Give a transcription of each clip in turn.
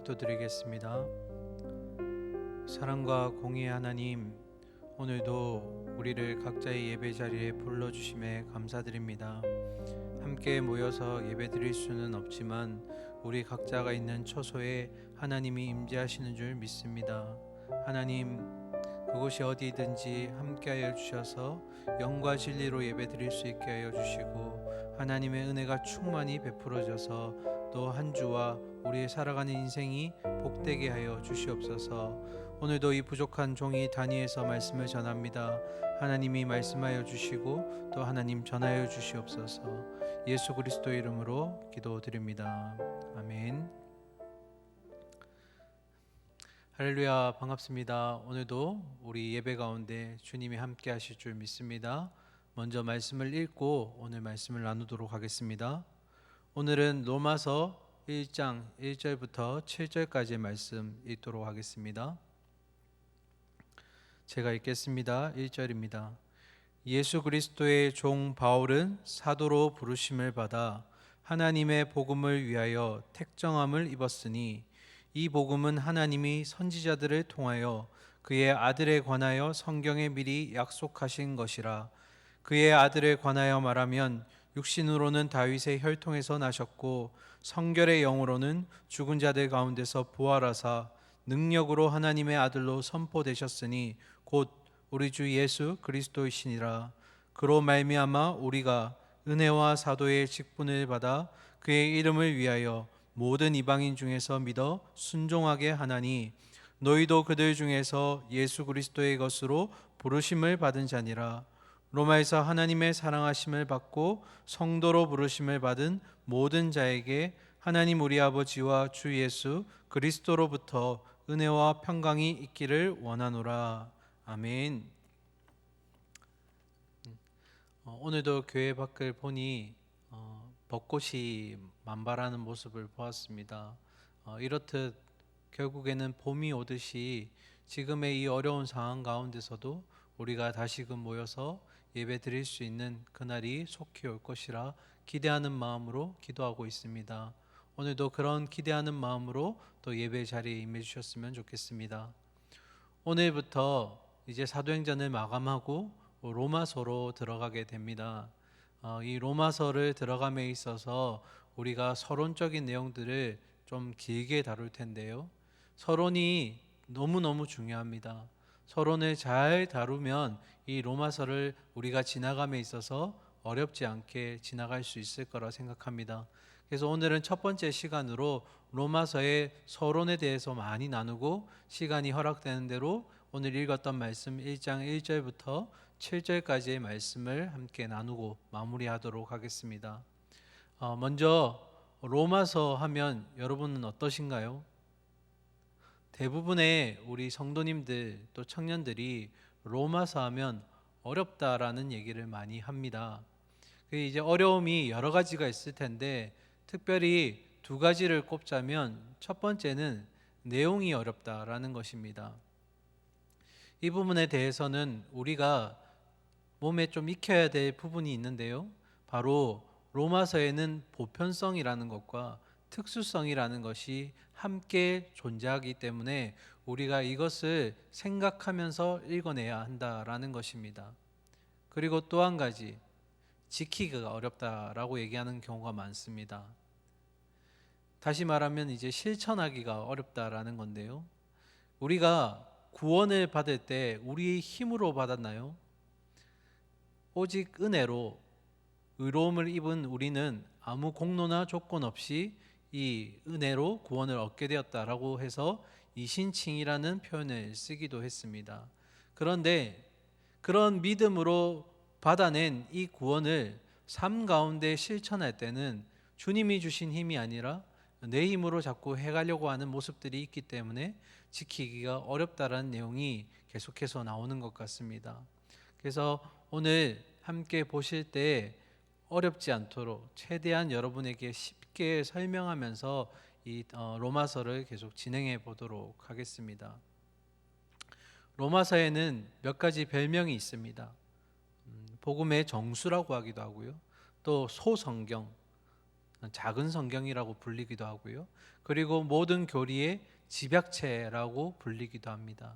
기도드리겠습니다. 사랑과 공의의 하나님, 오늘도 우리를 각자의 예배 자리에 불러주심에 감사드립니다. 함께 모여서 예배 드릴 수는 없지만 우리 각자가 있는 처소에 하나님이 임재하시는 줄 믿습니다. 하나님, 그곳이 어디든지 함께하여 주셔서 영과 진리로 예배 드릴 수 있게 하여 주시고, 하나님의 은혜가 충만히 베풀어져서 또 한 주와 우리의 살아가는 인생이 복되게 하여 주시옵소서. 오늘도 이 부족한 종이 단위에서 말씀을 전합니다. 하나님이 말씀하여 주시고 또 하나님 전하여 주시옵소서. 예수 그리스도의 이름으로 기도드립니다. 아멘. 할렐루야, 반갑습니다. 오늘도 우리 예배 가운데 주님이 함께 하실 줄 믿습니다. 먼저 말씀을 읽고 오늘 말씀을 나누도록 하겠습니다. 오늘은 로마서 1장 1절부터 7절까지의 말씀 읽도록 하겠습니다. 제가 읽겠습니다. 1절입니다. 예수 그리스도의 종 바울은 사도로 부르심을 받아 하나님의 복음을 위하여 택정함을 입었으니, 이 복음은 하나님이 선지자들을 통하여 그의 아들에 관하여 성경에 미리 약속하신 것이라. 그의 아들에 관하여 말하면 육신으로는 다윗의 혈통에서 나셨고 성결의 영으로는 죽은 자들 가운데서 부활하사 능력으로 하나님의 아들로 선포되셨으니 곧 우리 주 예수 그리스도이시니라. 그로 말미암아 우리가 은혜와 사도의 직분을 받아 그의 이름을 위하여 모든 이방인 중에서 믿어 순종하게 하나니, 너희도 그들 중에서 예수 그리스도의 것으로 부르심을 받은 자니라. 로마에서 하나님의 사랑하심을 받고 성도로 부르심을 받은 모든 자에게 하나님 우리 아버지와 주 예수 그리스도로부터 은혜와 평강이 있기를 원하노라. 아멘. 오늘도 교회 밖을 보니 벚꽃이 만발하는 모습을 보았습니다. 이렇듯 결국에는 봄이 오듯이 지금의 이 어려운 상황 가운데서도 우리가 다시금 모여서 예배 드릴 수 있는 그날이 속히 올 것이라 기대하는 마음으로 기도하고 있습니다. 오늘도 그런 기대하는 마음으로 또 예배 자리에 임해 주셨으면 좋겠습니다. 오늘부터 이제 사도행전을 마감하고 로마서로 들어가게 됩니다. 이 로마서를 들어감에 있어서 우리가 서론적인 내용들을 좀 길게 다룰 텐데요. 서론이 너무너무 중요합니다. 서론을 잘 다루면 이 로마서를 우리가 지나감에 있어서 어렵지 않게 지나갈 수 있을 거라 생각합니다. 그래서 오늘은 첫 번째 시간으로 로마서의 서론에 대해서 많이 나누고, 시간이 허락되는 대로 오늘 읽었던 말씀 1장 1절부터 7절까지의 말씀을 함께 나누고 마무리하도록 하겠습니다. 먼저 로마서 하면 여러분은 어떠신가요? 대부분의 우리 성도님들 또 청년들이 로마서 하면 어렵다라는 얘기를 많이 합니다. 이제 어려움이 여러 가지가 있을 텐데 특별히 두 가지를 꼽자면 첫 번째는 내용이 어렵다라는 것입니다. 이 부분에 대해서는 우리가 몸에 좀 익혀야 될 부분이 있는데요. 바로 로마서에는 보편성이라는 것과 특수성이라는 것이 함께 존재하기 때문에 우리가 이것을 생각하면서 읽어내야 한다라는 것입니다. 그리고 또 한 가지, 지키기가 어렵다라고 얘기하는 경우가 많습니다. 다시 말하면 이제 실천하기가 어렵다라는 건데요. 우리가 구원을 받을 때 우리의 힘으로 받았나요? 오직 은혜로 의로움을 입은 우리는 아무 공로나 조건 없이 이 은혜로 구원을 얻게 되었다라고 해서 이신칭이라는 표현을 쓰기도 했습니다. 그런데 그런 믿음으로 받아낸 이 구원을 삶 가운데 실천할 때는 주님이 주신 힘이 아니라 내 힘으로 자꾸 해가려고 하는 모습들이 있기 때문에 지키기가 어렵다라는 내용이 계속해서 나오는 것 같습니다. 그래서 오늘 함께 보실 때 어렵지 않도록 최대한 여러분에게 쉽게 설명하면서 이 로마서를 계속 진행해 보도록 하겠습니다. 로마서에는 몇 가지 별명이 있습니다. 복음의 정수라고 하기도 하고요. 또 소성경, 작은 성경이라고 불리기도 하고요. 그리고 모든 교리의 집약체라고 불리기도 합니다.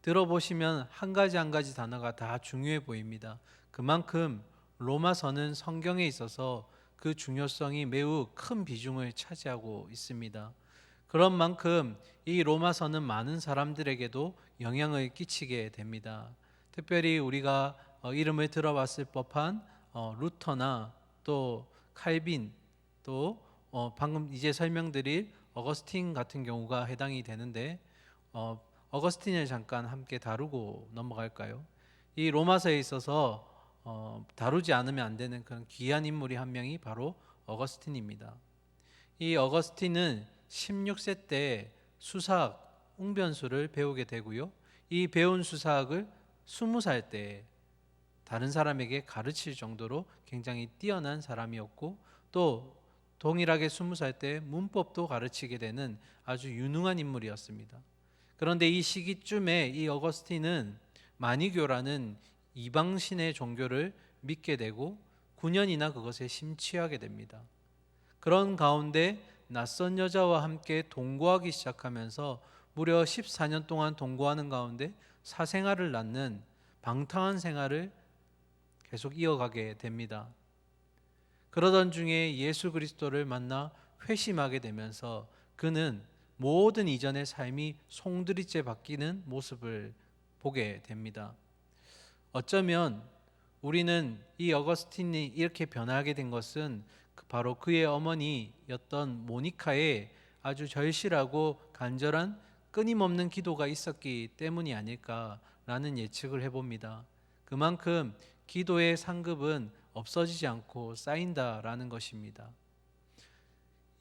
들어보시면 한 가지 한 가지 단어가 다 중요해 보입니다. 그만큼 로마서는 성경에 있어서 그 중요성이 매우 큰 비중을 차지하고 있습니다. 그런 만큼 이 로마서는 많은 사람들에게도 영향을 끼치게 됩니다. 특별히 우리가 이름을 들어봤을 법한 루터나 또 칼빈, 또 방금 이제 설명드릴 어거스틴 같은 경우가 해당이 되는데 어거스틴을 잠깐 함께 다루고 넘어갈까요? 이 로마서에 있어서 다루지 않으면 안 되는 그런 귀한 인물이 한 명이 바로 어거스틴입니다. 이 어거스틴은 16세 때 수사학, 웅변수를 배우게 되고요. 이 배운 수사학을 20살 때 다른 사람에게 가르칠 정도로 굉장히 뛰어난 사람이었고, 또 동일하게 20살 때 문법도 가르치게 되는 아주 유능한 인물이었습니다. 그런데 이 시기쯤에 이 어거스틴은 마니교라는 이방신의 종교를 믿게 되고 9년이나 그것에 심취하게 됩니다. 그런 가운데 낯선 여자와 함께 동거하기 시작하면서 무려 14년 동안 동거하는 가운데 사생아를 낳는 방탕한 생활을 계속 이어가게 됩니다. 그러던 중에 예수 그리스도를 만나 회심하게 되면서 그는 모든 이전의 삶이 송두리째 바뀌는 모습을 보게 됩니다. 어쩌면 우리는 이 어거스틴이 이렇게 변하게 된 것은 바로 그의 어머니였던 모니카의 아주 절실하고 간절한 끊임없는 기도가 있었기 때문이 아닐까라는 예측을 해봅니다. 그만큼 기도의 상급은 없어지지 않고 쌓인다라는 것입니다.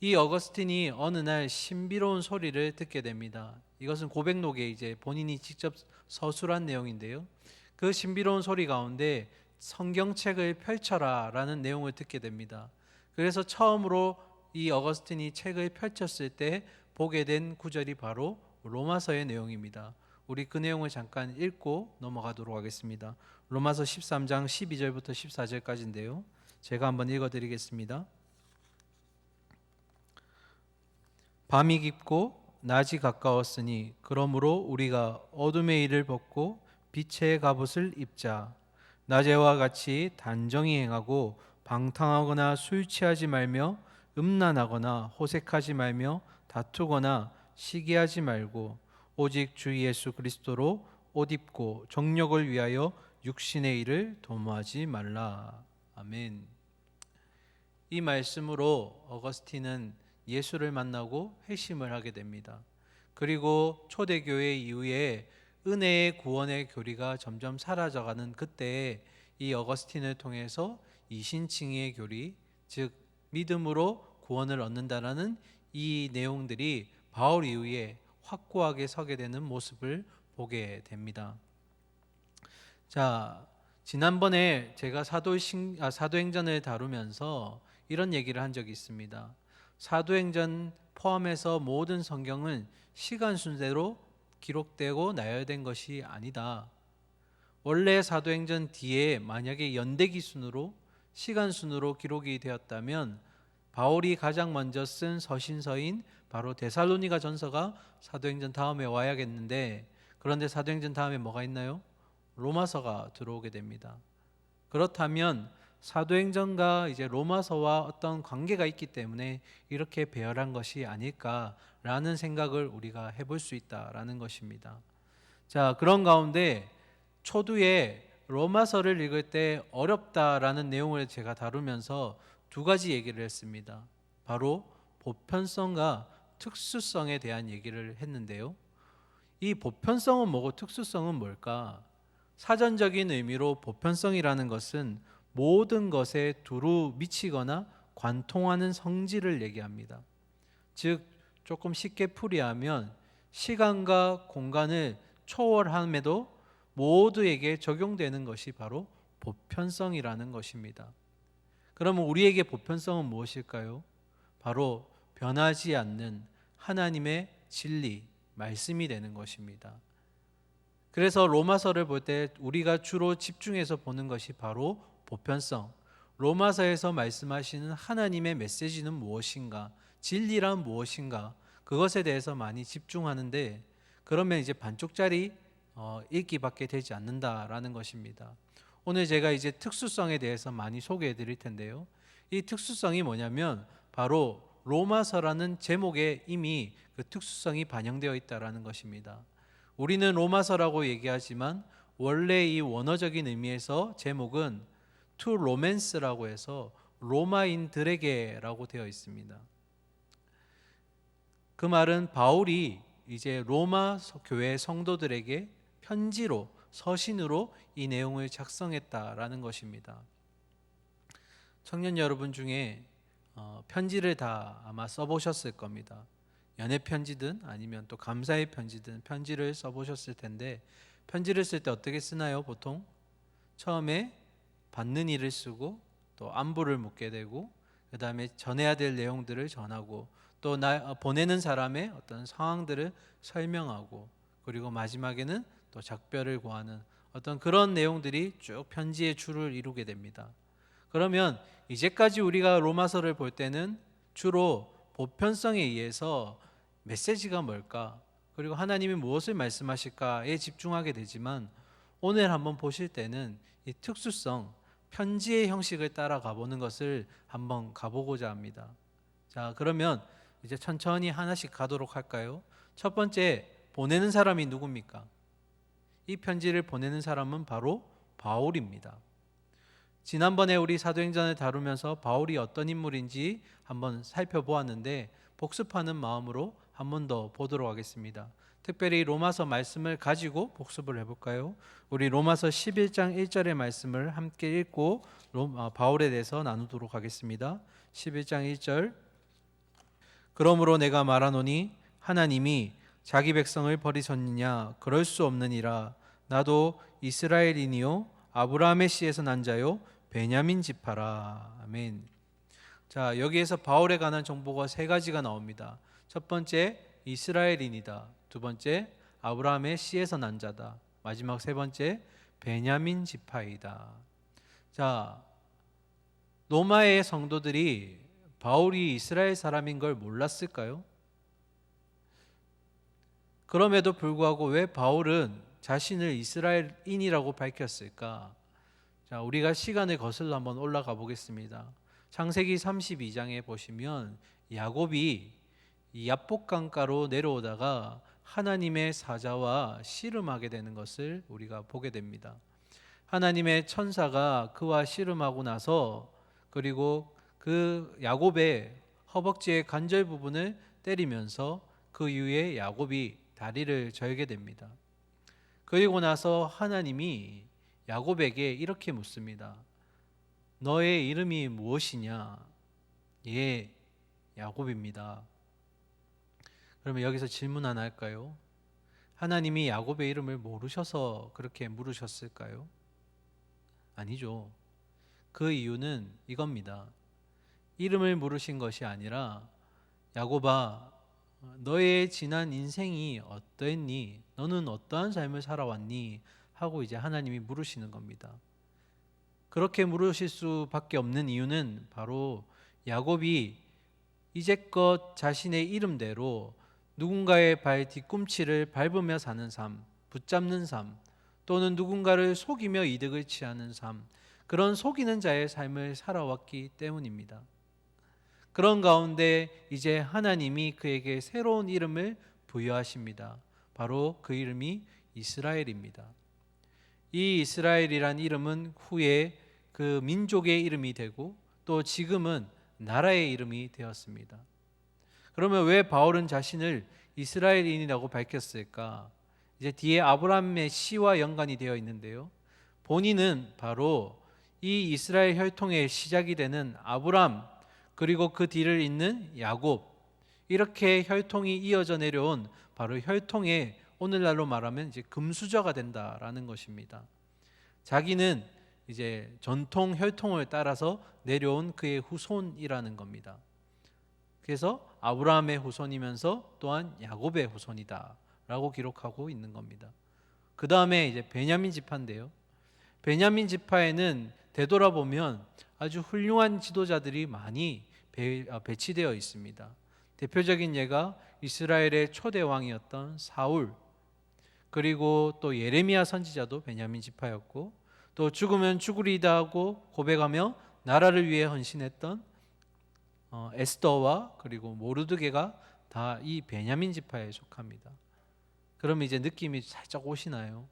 이 어거스틴이 어느 날 신비로운 소리를 듣게 됩니다. 이것은 고백록에 이제 본인이 직접 서술한 내용인데요. 그 신비로운 소리 가운데 성경책을 펼쳐라라는 내용을 듣게 됩니다. 그래서 처음으로 이 어거스틴이 책을 펼쳤을 때 보게 된 구절이 바로 로마서의 내용입니다. 우리 그 내용을 잠깐 읽고 넘어가도록 하겠습니다. 로마서 13장 12절부터 14절까지인데요. 제가 한번 읽어드리겠습니다. 밤이 깊고 낮이 가까웠으니 그러므로 우리가 어둠의 일을 벗고 빛의 갑옷을 입자. 낮에와 같이 단정히 행하고 방탕하거나 술 취하지 말며 음란하거나 호색하지 말며 다투거나 시기하지 말고 오직 주 예수 그리스도로 옷 입고 정욕을 위하여 육신의 일을 도모하지 말라. 아멘. 이 말씀으로 어거스틴은 예수를 만나고 회심을 하게 됩니다. 그리고 초대교회 이후에 은혜의 구원의 교리가 점점 사라져가는 그때에 이 어거스틴을 통해서 이신칭의 교리, 즉 믿음으로 구원을 얻는다라는 이 내용들이 바울 이후에 확고하게 서게 되는 모습을 보게 됩니다. 자, 지난번에 제가 사도행전을 다루면서 이런 얘기를 한 적이 있습니다. 사도행전 포함해서 모든 성경은 시간 순대로 기록되고 나열된 것이 아니다. 원래 사도행전 뒤에 만약에 연대기 순으로 시간 순으로 기록이 되었다면 바울이 가장 먼저 쓴 서신서인 바로 데살로니가 전서가 사도행전 다음에 와야겠는데, 그런데 사도행전 다음에 뭐가 있나요? 로마서가 들어오게 됩니다. 그렇다면 사도행전과 이제 로마서와 어떤 관계가 있기 때문에 이렇게 배열한 것이 아닐까라는 생각을 우리가 해볼 수 있다라는 것입니다. 자, 그런 가운데 초두에 로마서를 읽을 때 어렵다라는 내용을 제가 다루면서 두 가지 얘기를 했습니다. 바로 보편성과 특수성에 대한 얘기를 했는데요. 이 보편성은 뭐고 특수성은 뭘까? 사전적인 의미로 보편성이라는 것은 모든 것에 두루 미치거나 관통하는 성질을 얘기합니다. 즉 조금 쉽게 풀이하면 시간과 공간을 초월함에도 모두에게 적용되는 것이 바로 보편성이라는 것입니다. 그러면 우리에게 보편성은 무엇일까요? 바로 변하지 않는 하나님의 진리, 말씀이 되는 것입니다. 그래서 로마서를 볼 때 우리가 주로 집중해서 보는 것이 바로 보편성. 로마서에서 말씀하시는 하나님의 메시지는 무엇인가? 진리란 무엇인가? 그것에 대해서 많이 집중하는데, 그러면 이제 반쪽짜리 읽기밖에 되지 않는다라는 것입니다. 오늘 제가 이제 특수성에 대해서 많이 소개해 드릴 텐데요. 이 특수성이 뭐냐면 바로 로마서라는 제목에 이미 그 특수성이 반영되어 있다라는 것입니다. 우리는 로마서라고 얘기하지만 원래 이 원어적인 의미에서 제목은 to romance라고 해서 로마인들에게라고 되어 있습니다. 그 말은 바울이 이제 로마 교회 성도들에게 편지로, 서신으로 이 내용을 작성했다라는 것입니다. 청년 여러분 중에 편지를 다 아마 써보셨을 겁니다. 연애 편지든 아니면 또 감사의 편지든 편지를 써보셨을 텐데, 편지를 쓸 때 어떻게 쓰나요? 보통 처음에 받는 이를 쓰고 또 안부를 묻게 되고, 그 다음에 전해야 될 내용들을 전하고, 또 보내는 사람의 어떤 상황들을 설명하고, 그리고 마지막에는 또 작별을 구하는 어떤 그런 내용들이 쭉 편지의 줄을 이루게 됩니다. 그러면 이제까지 우리가 로마서를 볼 때는 주로 보편성에 의해서 메시지가 뭘까, 그리고 하나님이 무엇을 말씀하실까에 집중하게 되지만, 오늘 한번 보실 때는 이 특수성, 편지의 형식을 따라가 보는 것을 한번 가보고자 합니다. 자, 그러면 이제 천천히 하나씩 가도록 할까요? 첫 번째, 보내는 사람이 누굽니까? 이 편지를 보내는 사람은 바로 바울입니다. 지난번에 우리 사도행전을 다루면서 바울이 어떤 인물인지 한번 살펴보았는데, 복습하는 마음으로 한 번 더 보도록 하겠습니다. 특별히 로마서 말씀을 가지고 복습을 해볼까요? 우리 로마서 11장 1절의 말씀을 함께 읽고 바울에 대해서 나누도록 하겠습니다. 11장 1절. 그러므로 내가 말하노니 하나님이 자기 백성을 버리셨느냐? 그럴 수 없느니라. 나도 이스라엘인이요 아브라함의 씨에서 난 자요 베냐민 지파라. 아멘. 자, 여기에서 바울에 관한 정보가 세 가지가 나옵니다. 첫 번째, 이스라엘인이다. 두 번째, 아브라함의 씨에서 난 자다. 마지막 세 번째, 베냐민 지파이다. 자, 로마의 성도들이 바울이 이스라엘 사람인 걸 몰랐을까요? 그럼에도 불구하고 왜 바울은 자신을 이스라엘인이라고 밝혔을까? 자, 우리가 시간을 거슬러 한번 올라가 보겠습니다. 창세기 32장에 보시면 야곱이 이 야복강가로 내려오다가 하나님의 사자와 씨름하게 되는 것을 우리가 보게 됩니다. 하나님의 천사가 그와 씨름하고 나서, 그리고 그 야곱의 허벅지의 관절 부분을 때리면서 그 이후에 야곱이 다리를 절게 됩니다. 그리고 나서 하나님이 야곱에게 이렇게 묻습니다. 너의 이름이 무엇이냐? 예, 야곱입니다. 그러면 여기서 질문 하나 할까요? 하나님이 야곱의 이름을 모르셔서 그렇게 물으셨을까요? 아니죠. 그 이유는 이겁니다. 이름을 물으신 것이 아니라, 야곱아, 너의 지난 인생이 어떠했니? 너는 어떠한 삶을 살아왔니? 하고 이제 하나님이 물으시는 겁니다. 그렇게 물으실 수밖에 없는 이유는 바로 야곱이 이제껏 자신의 이름대로 누군가의 발 뒤꿈치를 밟으며 사는 삶, 붙잡는 삶, 또는 누군가를 속이며 이득을 취하는 삶, 그런 속이는 자의 삶을 살아왔기 때문입니다. 그런 가운데 이제 하나님이 그에게 새로운 이름을 부여하십니다. 바로 그 이름이 이스라엘입니다. 이 이스라엘이란 이름은 후에 그 민족의 이름이 되고 또 지금은 나라의 이름이 되었습니다. 그러면 왜 바울은 자신을 이스라엘인이라고 밝혔을까? 이제 뒤에 아브라함의 씨와 연관이 되어 있는데요. 본인은 바로 이 이스라엘 혈통의 시작이 되는 아브람, 그리고 그 뒤를 잇는 야곱, 이렇게 혈통이 이어져 내려온 바로 혈통의, 오늘날로 말하면 이제 금수저가 된다라는 것입니다. 자기는 이제 전통 혈통을 따라서 내려온 그의 후손이라는 겁니다. 그래서 아브라함의 후손이면서 또한 야곱의 후손이다라고 기록하고 있는 겁니다. 그 다음에 이제 베냐민 지파인데요. 베냐민 지파에는 되돌아보면 아주 훌륭한 지도자들이 많이 배치되어 있습니다. 대표적인 예가 이스라엘의 초대 왕이었던 사울, 그리고 또 예레미야 선지자도 베냐민 지파였고, 또 죽으면 죽으리다 하고 고백하며 나라를 위해 헌신했던 에스더와 그리고 모르드게가 다 이 베냐민 지파에 속합니다. 그럼 이제 느낌이 살짝 오시나요?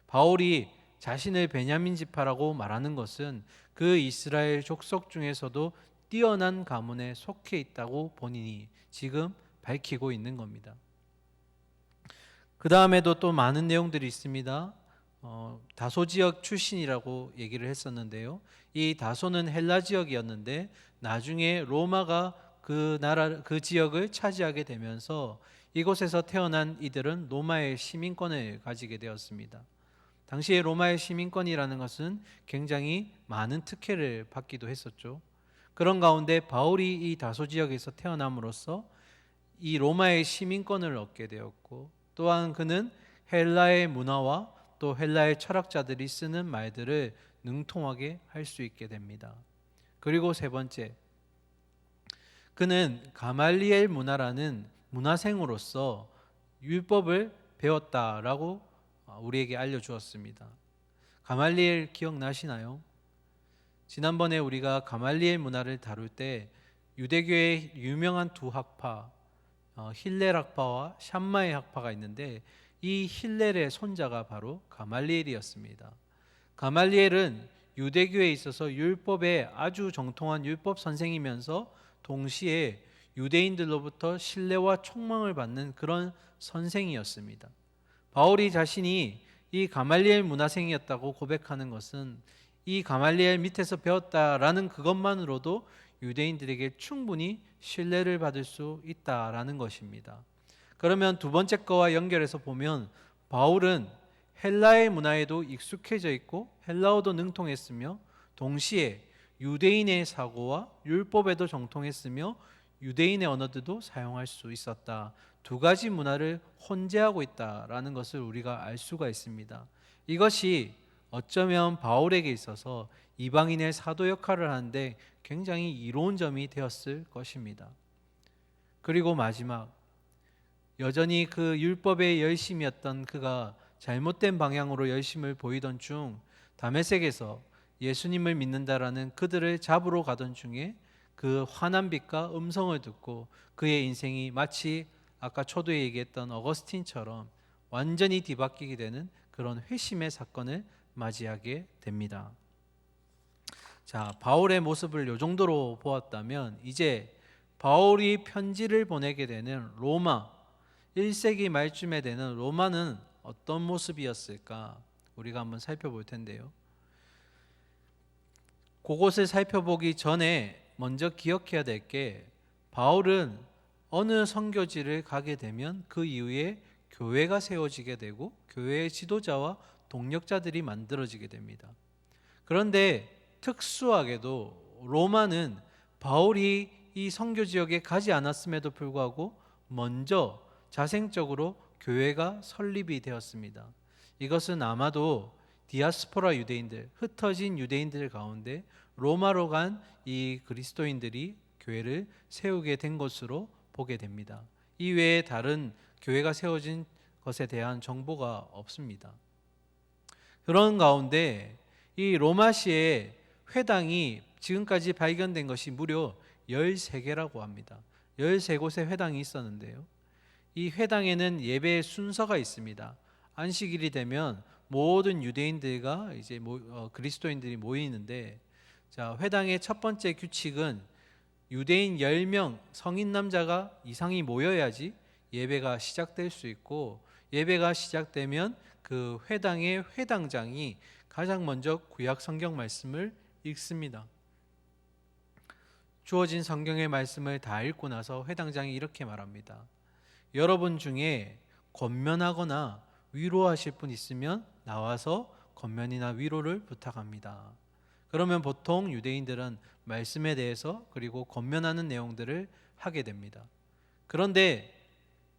바울이 자신을 베냐민 지파라고 말하는 것은 그 이스라엘 족속 중에서도 뛰어난 가문에 속해 있다고 본인이 지금 밝히고 있는 겁니다. 그 다음에도 또 많은 내용들이 있습니다. 다소 지역 출신이라고 얘기를 했었는데요. 이 다소는 헬라 지역이었는데 나중에 로마가 그 지역을 차지하게 되면서 이곳에서 태어난 이들은 로마의 시민권을 가지게 되었습니다. 당시에 로마의 시민권이라는 것은 굉장히 많은 특혜를 받기도 했었죠. 그런 가운데 바울이 이 다소 지역에서 태어남으로써 이 로마의 시민권을 얻게 되었고, 또한 그는 헬라의 문화와 또 헬라의 철학자들이 쓰는 말들을 능통하게 할 수 있게 됩니다. 그리고 세 번째, 그는 가말리엘 문화라는 문화생으로서 율법을 배웠다라고 우리에게 알려주었습니다. 가말리엘 기억나시나요? 지난번에 우리가 가말리엘 문화를 다룰 때 유대교의 유명한 두 학파, 힐렐 학파와 샴마의 학파가 있는데, 이 힐렐의 손자가 바로 가말리엘이었습니다. 가말리엘은 유대교에 있어서 율법에 아주 정통한 율법 선생이면서 동시에 유대인들로부터 신뢰와 총망을 받는 그런 선생이었습니다. 바울이 자신이 이 가말리엘 문화생이었다고 고백하는 것은 이 가말리엘 밑에서 배웠다라는 그것만으로도 유대인들에게 충분히 신뢰를 받을 수 있다라는 것입니다. 그러면 두 번째 거와 연결해서 보면 바울은 헬라의 문화에도 익숙해져 있고 헬라어도 능통했으며 동시에 유대인의 사고와 율법에도 정통했으며 유대인의 언어들도 사용할 수 있었다. 두 가지 문화를 혼재하고 있다라는 것을 우리가 알 수가 있습니다. 이것이 어쩌면 바울에게 있어서 이방인의 사도 역할을 하는데 굉장히 이로운 점이 되었을 것입니다. 그리고 마지막, 여전히 그 율법에 열심이었던 그가 잘못된 방향으로 열심을 보이던 중 다메섹에서 예수님을 믿는다라는 그들을 잡으러 가던 중에 그 환한 빛과 음성을 듣고 그의 인생이 마치 아까 초두에 얘기했던 어거스틴처럼 완전히 뒤바뀌게 되는 그런 회심의 사건을 맞이하게 됩니다. 자, 바울의 모습을 이 정도로 보았다면 이제 바울이 편지를 보내게 되는 로마, 1세기 말쯤에 되는 로마는 어떤 모습이었을까? 우리가 한번 살펴볼 텐데요. 그것을 살펴보기 전에 먼저 기억해야 될 게, 바울은 어느 선교지를 가게 되면 그 이후에 교회가 세워지게 되고 교회의 지도자와 동력자들이 만들어지게 됩니다. 그런데 특수하게도 로마는 바울이 이 선교 지역에 가지 않았음에도 불구하고 먼저 자생적으로 교회가 설립이 되었습니다. 이것은 아마도 디아스포라 유대인들, 흩어진 유대인들 가운데 로마로 간 이 그리스도인들이 교회를 세우게 된 것으로 보게 됩니다. 이 외에 다른 교회가 세워진 것에 대한 정보가 없습니다. 그런 가운데 이 로마시의 회당이 지금까지 발견된 것이 무려 13개라고 합니다. 13곳의 회당이 있었는데요. 이 회당에는 예배의 순서가 있습니다. 안식일이 되면 모든 유대인들과 이제 그리스도인들이 모이는데, 자, 회당의 첫 번째 규칙은 유대인 10명 성인 남자가 이상이 모여야지 예배가 시작될 수 있고, 예배가 시작되면 그 회당의 회당장이 가장 먼저 구약 성경 말씀을 읽습니다. 주어진 성경의 말씀을 다 읽고 나서 회당장이 이렇게 말합니다. 여러분 중에 권면하거나 위로하실 분 있으면 나와서 권면이나 위로를 부탁합니다. 그러면 보통 유대인들은 말씀에 대해서 그리고 권면하는 내용들을 하게 됩니다. 그런데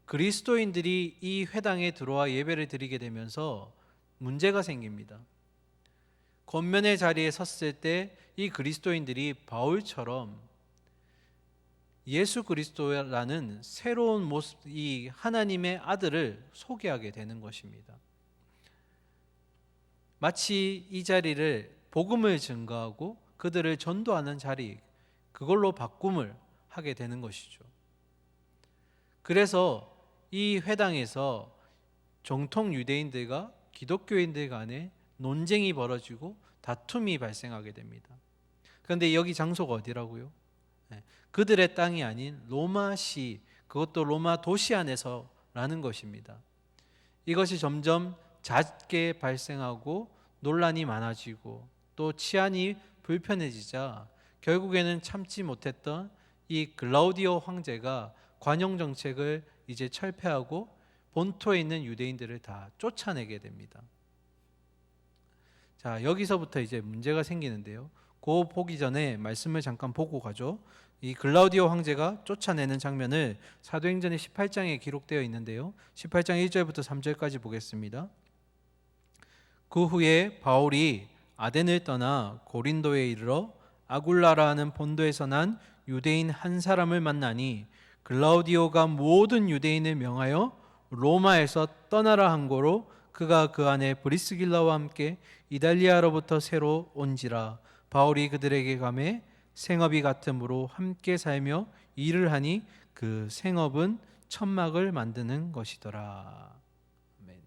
그리스도인들이 이 회당에 들어와 예배를 드리게 되면서 문제가 생깁니다. 권면의 자리에 섰을 때 이 그리스도인들이 바울처럼 예수 그리스도라는 새로운 모습, 이 하나님의 아들을 소개하게 되는 것입니다. 마치 이 자리를 복음을 증거하고 그들을 전도하는 자리, 그걸로 바꿈을 하게 되는 것이죠. 그래서 이 회당에서 정통 유대인들과 기독교인들 간에 논쟁이 벌어지고 다툼이 발생하게 됩니다. 그런데 여기 장소가 어디라고요? 그들의 땅이 아닌 로마시, 그것도 로마 도시 안에서라는 것입니다. 이것이 점점 잦게 발생하고 논란이 많아지고 또 치안이 불편해지자 결국에는 참지 못했던 이 글라우디오 황제가 관용 정책을 이제 철폐하고 본토에 있는 유대인들을 다 쫓아내게 됩니다. 자, 여기서부터 이제 문제가 생기는데요. 그 보기 전에 말씀을 잠깐 보고 가죠. 이 글라우디오 황제가 쫓아내는 장면을 사도행전의 18장에 기록되어 있는데요. 18장 1절부터 3절까지 보겠습니다. 그 후에 바울이 아덴을 떠나 고린도에 이르러 아굴라라 하는 본도에서 난 유대인 한 사람을 만나니 글라우디오가 모든 유대인을 명하여 로마에서 떠나라 한 고로 그가 그 안에 브리스길라와 함께 이달리아로부터 새로 온지라. 바울이 그들에게 가매 생업이 같음으로 함께 살며 일을 하니 그 생업은 천막을 만드는 것이더라. 아멘.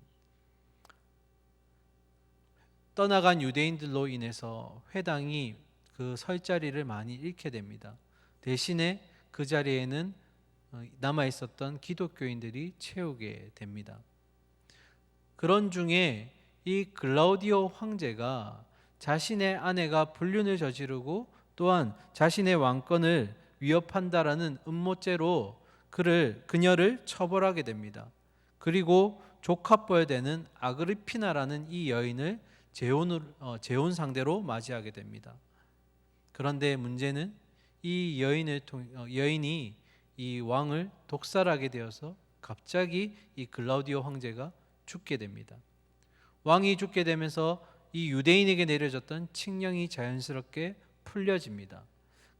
떠나간 유대인들로 인해서 회당이 그 설 자리를 많이 잃게 됩니다. 대신에 그 자리에는 남아 있었던 기독교인들이 채우게 됩니다. 그런 중에 이 글라우디오 황제가 자신의 아내가 불륜을 저지르고 또한 자신의 왕권을 위협한다라는 음모죄로 그녀를 처벌하게 됩니다. 그리고 조카뻘 되는 아그리피나라는 이 여인을 재혼 상대로 맞이하게 됩니다. 그런데 문제는 이 여인이 이 왕을 독살하게 되어서 갑자기 이 글라우디오 황제가 죽게 됩니다. 왕이 죽게 되면서 이 유대인에게 내려졌던 칙령이 자연스럽게 풀려집니다.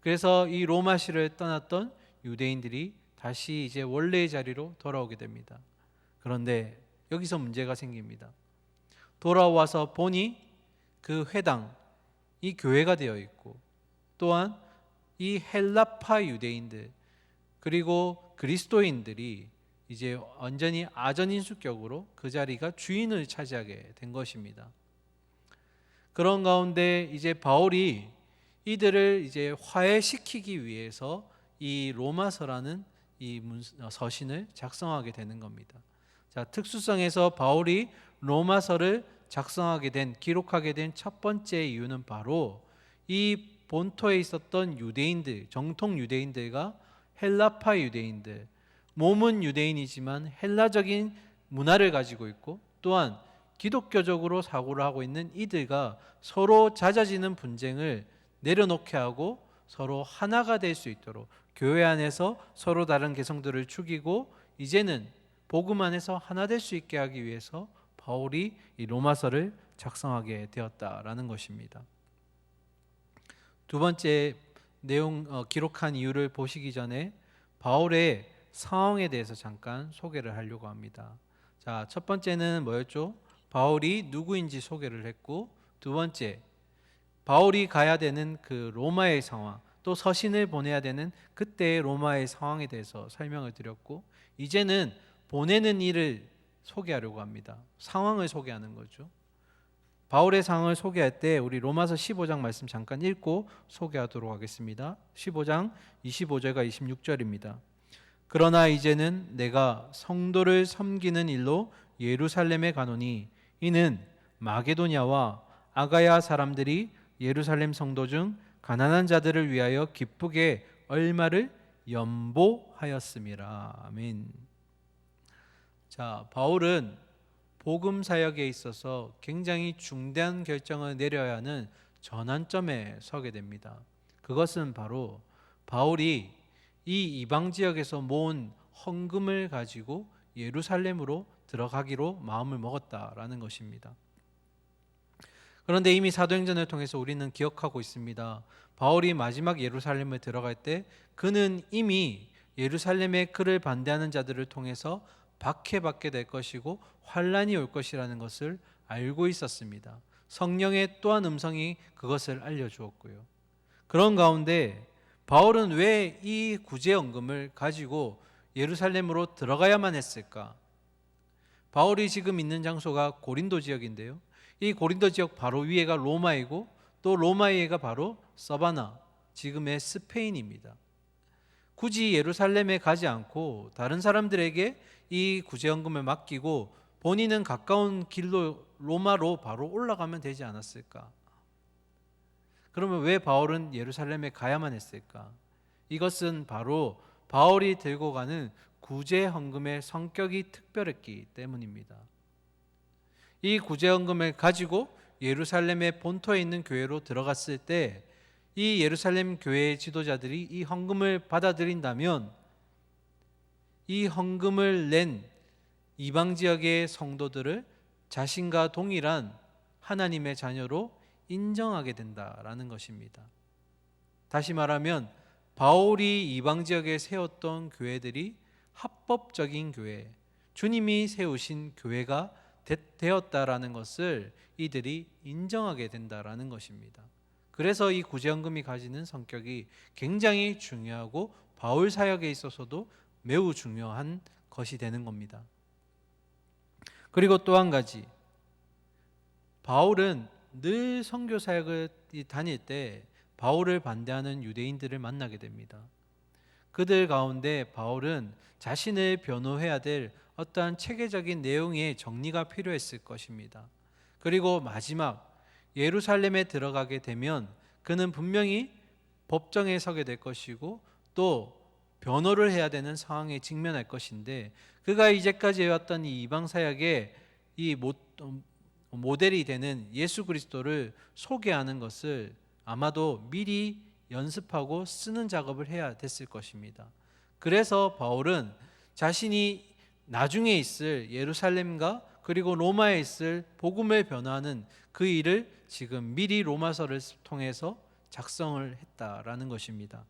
그래서 이 로마시를 떠났던 유대인들이 다시 이제 원래의 자리로 돌아오게 됩니다. 그런데 여기서 문제가 생깁니다. 돌아와서 보니 그 회당, 이 교회가 되어 있고 또한 이 헬라파 유대인들 그리고 그리스도인들이 이제 완전히 아전인수격으로 그 자리가 주인을 차지하게 된 것입니다. 그런 가운데 이제 바울이 이들을 이제 화해시키기 위해서 이 로마서라는 이 서신을 작성하게 되는 겁니다. 자, 특수성에서 바울이 로마서를 기록하게 된 첫 번째 이유는 바로 이 본토에 있었던 유대인들, 정통 유대인들과 헬라파 유대인들, 몸은 유대인이지만 헬라적인 문화를 가지고 있고 또한 기독교적으로 사고를 하고 있는 이들과 서로 잦아지는 분쟁을 내려놓게 하고 서로 하나가 될 수 있도록 교회 안에서 서로 다른 개성들을 죽이고 이제는 복음 안에서 하나 될 수 있게 하기 위해서 바울이 이 로마서를 작성하게 되었다라는 것입니다. 두 번째 기록한 이유를 보시기 전에 바울의 상황에 대해서 잠깐 소개를 하려고 합니다. 자, 첫 번째는 뭐였죠? 바울이 누구인지 소개를 했고, 두 번째, 바울이 가야 되는 그 로마의 상황, 또 서신을 보내야 되는 그때의 로마의 상황에 대해서 설명을 드렸고, 이제는 보내는 일을 소개하려고 합니다. 상황을 소개하는 거죠. 바울의 상황을 소개할 때 우리 로마서 15장 말씀 잠깐 읽고 소개하도록 하겠습니다. 15장 25절과 26절입니다. 그러나 이제는 내가 성도를 섬기는 일로 예루살렘에 가노니 이는 마게도냐와 아가야 사람들이 예루살렘 성도 중 가난한 자들을 위하여 기쁘게 얼마를 연보하였음이라. 아멘. 자, 바울은 복음 사역에 있어서 굉장히 중대한 결정을 내려야 하는 전환점에 서게 됩니다. 그것은 바로 바울이 이 이방 지역에서 모은 헌금을 가지고 예루살렘으로 들어가기로 마음을 먹었다라는 것입니다. 그런데 이미 사도행전을 통해서 우리는 기억하고 있습니다. 바울이 마지막 예루살렘에 들어갈 때 그는 이미 예루살렘의 그를 반대하는 자들을 통해서 박해받게 될 것이고 환란이 올 것이라는 것을 알고 있었습니다. 성령의 또한 음성이 그것을 알려주었고요. 그런 가운데 바울은 왜 이 구제헌금을 가지고 예루살렘으로 들어가야만 했을까? 바울이 지금 있는 장소가 고린도 지역인데요. 이 고린도 지역 바로 위에가 로마이고 또 로마 위에가 바로 서바나, 지금의 스페인입니다. 굳이 예루살렘에 가지 않고 다른 사람들에게 이 구제헌금을 맡기고 본인은 가까운 길로 로마로 바로 올라가면 되지 않았을까? 그러면 왜 바울은 예루살렘에 가야만 했을까? 이것은 바로 바울이 들고 가는 구제헌금의 성격이 특별했기 때문입니다. 이 구제헌금을 가지고 예루살렘의 본토에 있는 교회로 들어갔을 때 이 예루살렘 교회의 지도자들이 이 헌금을 받아들인다면 이 헌금을 낸 이방 지역의 성도들을 자신과 동일한 하나님의 자녀로 인정하게 된다라는 것입니다. 다시 말하면 바울이 이방 지역에 세웠던 교회들이 합법적인 교회, 주님이 세우신 교회가 되었다라는 것을 이들이 인정하게 된다라는 것입니다. 그래서 이 구제헌금이 가지는 성격이 굉장히 중요하고 바울 사역에 있어서도 매우 중요한 것이 되는 겁니다. 그리고 또 한 가지, 바울은 늘 선교 사역을 다닐 때 바울을 반대하는 유대인들을 만나게 됩니다. 그들 가운데 바울은 자신을 변호해야 될 어떠한 체계적인 내용의 정리가 필요했을 것입니다. 그리고 마지막 예루살렘에 들어가게 되면 그는 분명히 법정에 서게 될 것이고 또 변호를 해야 되는 상황에 직면할 것인데 그가 이제까지 해왔던 이 이방 사역의 이 모델이 되는 예수 그리스도를 소개하는 것을 아마도 미리 연습하고 쓰는 작업을 해야 됐을 것입니다. 그래서 바울은 자신이 나중에 있을 예루살렘과 그리고 로마에 있을 복음을 변화하는 그 일을 지금 미리 로마서를 통해서 작성을 했다라는 것입니다.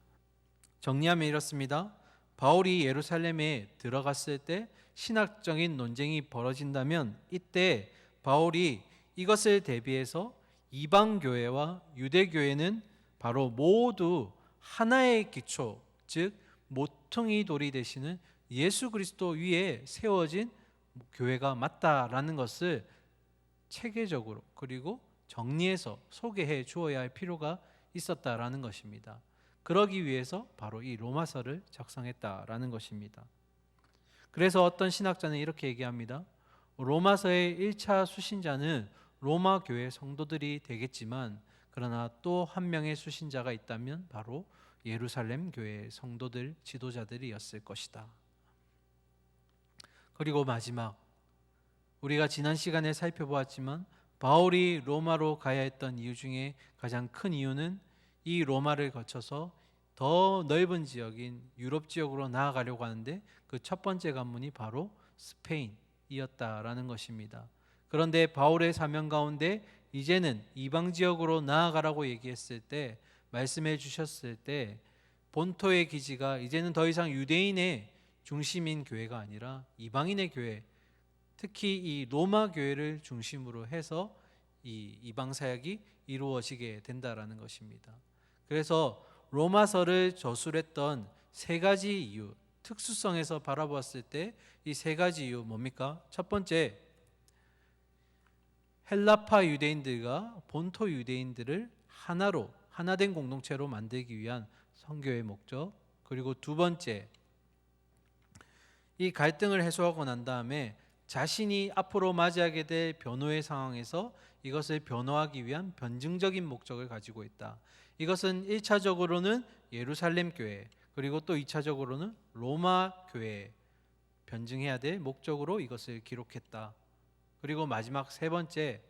정리하면 이렇습니다. 바울이 예루살렘에 들어갔을 때 신학적인 논쟁이 벌어진다면 이때 바울이 이것을 대비해서 이방 교회와 유대 교회는 바로 모두 하나의 기초, 즉 모퉁이 돌이 되시는 예수 그리스도 위에 세워진 교회가 맞다라는 것을 체계적으로 그리고 정리해서 소개해 주어야 할 필요가 있었다라는 것입니다. 그러기 위해서 바로 이 로마서를 작성했다라는 것입니다. 그래서 어떤 신학자는 이렇게 얘기합니다. 로마서의 1차 수신자는 로마 교회 성도들이 되겠지만 그러나 또 한 명의 수신자가 있다면 바로 예루살렘 교회 성도들 지도자들이었을 것이다. 그리고 마지막, 우리가 지난 시간에 살펴보았지만 바울이 로마로 가야 했던 이유 중에 가장 큰 이유는 이 로마를 거쳐서 더 넓은 지역인 유럽 지역으로 나아가려고 하는데 그 첫 번째 관문이 바로 스페인이었다라는 것입니다. 그런데 바울의 사명 가운데 이제는 이방 지역으로 나아가라고 얘기했을 때, 말씀해 주셨을 때 본토의 기지가 이제는 더 이상 유대인의 중심인 교회가 아니라 이방인의 교회, 특히 이 로마 교회를 중심으로 해서 이 이방 사역이 이루어지게 된다라는 것입니다. 그래서 로마서를 저술했던 세 가지 이유, 특수성에서 바라보았을 때 이 세 가지 이유 뭡니까? 첫 번째, 헬라파 유대인들과 본토 유대인들을 하나된 공동체로 만들기 위한 선교의 목적. 그리고 두 번째, 이 갈등을 해소하고 난 다음에 자신이 앞으로 맞이하게 될 변호의 상황에서 이것을 변호하기 위한 변증적인 목적을 가지고 있다. 이것은 1차적으로는 예루살렘 교회, 그리고 또 2차적으로는 로마 교회 변증해야 될 목적으로 이것을 기록했다. 그리고 마지막 세 번째,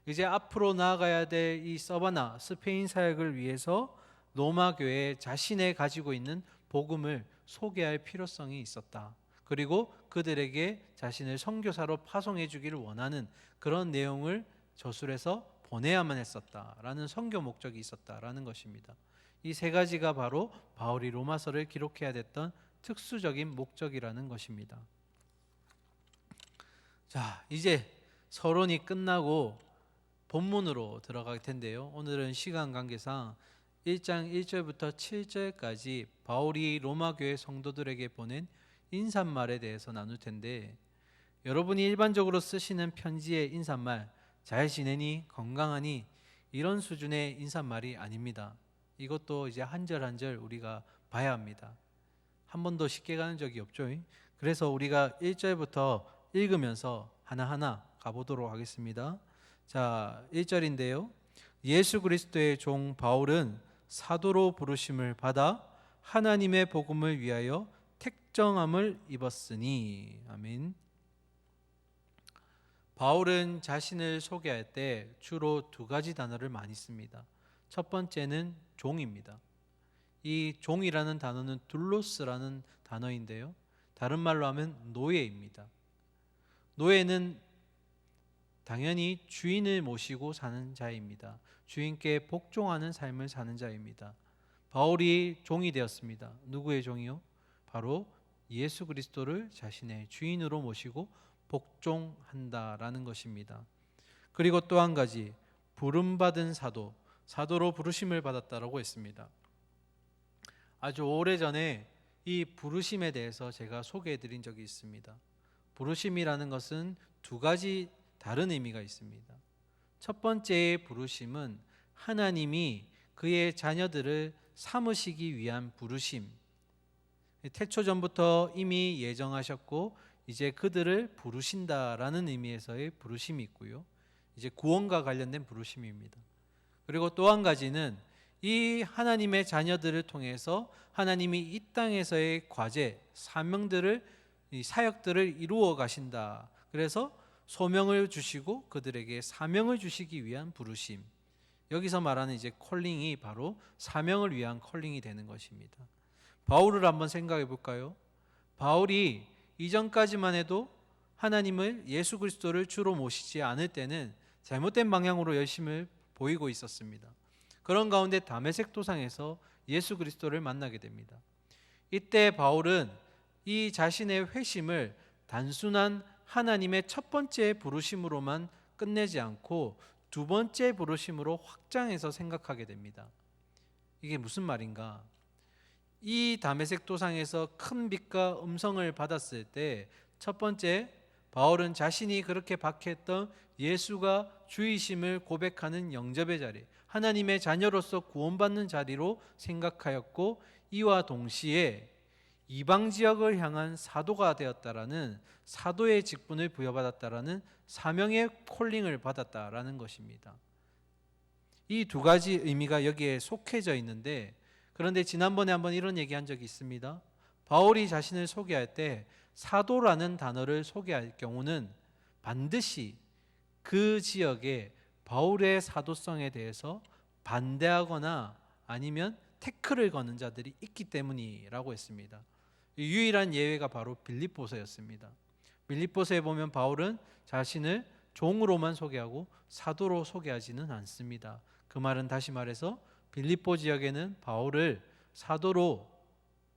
이제 앞으로 나아가야 될 이 서바나 스페인 사역을 위해서 로마 교회 자신의 가지고 있는 복음을 소개할 필요성이 있었다. 그리고 그들에게 자신을 선교사로 파송해 주기를 원하는 그런 내용을 저술해서 보내야만 했었다라는 선교 목적이 있었다라는 것입니다. 이 세 가지가 바로 바울이 로마서를 기록해야 됐던 특수적인 목적이라는 것입니다. 자, 이제 서론이 끝나고 본문으로 들어갈 텐데요. 오늘은 시간 관계상 1장 1절부터 7절까지 바울이 로마 교회 성도들에게 보낸 인사말에 대해서 나눌 텐데, 여러분이 일반적으로 쓰시는 편지의 인사말, 잘 지내니, 건강하니, 이런 수준의 인사말이 아닙니다. 이것도 이제 한 절 한 절 우리가 봐야 합니다. 한 번도 쉽게 가는 적이 없죠. 그래서 우리가 1절부터 읽으면서 하나하나 가보도록 하겠습니다. 자, 1절인데요. 예수 그리스도의 종 바울은 사도로 부르심을 받아 하나님의 복음을 위하여 택정함을 입었으니. 아멘. 바울은 자신을 소개할 때 주로 두 가지 단어를 많이 씁니다. 첫 번째는 종입니다. 이 종이라는 단어는 둘로스라는 단어인데요. 다른 말로 하면 노예입니다. 노예는 당연히 주인을 모시고 사는 자입니다. 주인께 복종하는 삶을 사는 자입니다. 바울이 종이 되었습니다. 누구의 종이요? 바로 예수 그리스도를 자신의 주인으로 모시고 복종한다라는 것입니다. 그리고 또 한 가지, 부름받은 사도로 부르심을 받았다라고 했습니다. 아주 오래전에 이 부르심에 대해서 제가 소개해 드린 적이 있습니다. 부르심이라는 것은 두 가지 다른 의미가 있습니다. 첫 번째의 부르심은 하나님이 그의 자녀들을 삼으시기 위한 부르심. 태초전부터 이미 예정하셨고 이제 그들을 부르신다라는 의미에서의 부르심이 있고요. 이제 구원과 관련된 부르심입니다. 그리고 또 한 가지는 이 하나님의 자녀들을 통해서 하나님이 이 땅에서의 과제, 사명들을, 이 사역들을 이루어 가신다. 그래서 소명을 주시고 그들에게 사명을 주시기 위한 부르심. 여기서 말하는 이제 콜링이 바로 사명을 위한 콜링이 되는 것입니다. 바울을 한번 생각해 볼까요? 바울이 이전까지만 해도 하나님을, 예수 그리스도를 주로 모시지 않을 때는 잘못된 방향으로 열심을 보이고 있었습니다. 그런 가운데 다메섹 도상에서 예수 그리스도를 만나게 됩니다. 이때 바울은 이 자신의 회심을 단순한 하나님의 첫 번째 부르심으로만 끝내지 않고 두 번째 부르심으로 확장해서 생각하게 됩니다. 이게 무슨 말인가? 이 다메섹 도상에서 큰 빛과 음성을 받았을 때 첫 번째, 바울은 자신이 그렇게 박해했던 예수가 주이심을 고백하는 영접의 자리, 하나님의 자녀로서 구원받는 자리로 생각하였고, 이와 동시에 이방 지역을 향한 사도가 되었다라는, 사도의 직분을 부여받았다라는 사명의 콜링을 받았다라는 것입니다. 이 두 가지 의미가 여기에 속해져 있는데, 그런데 지난번에 한번 이런 얘기한 적이 있습니다. 바울이 자신을 소개할 때 사도라는 단어를 소개할 경우는 반드시 그 지역에 바울의 사도성에 대해서 반대하거나 아니면 태클을 거는 자들이 있기 때문이라고 했습니다. 유일한 예외가 바로 빌립보서였습니다. 빌립보서에 보면 바울은 자신을 종으로만 소개하고 사도로 소개하지는 않습니다. 그 말은 다시 말해서 빌립보 지역에는 바울을 사도로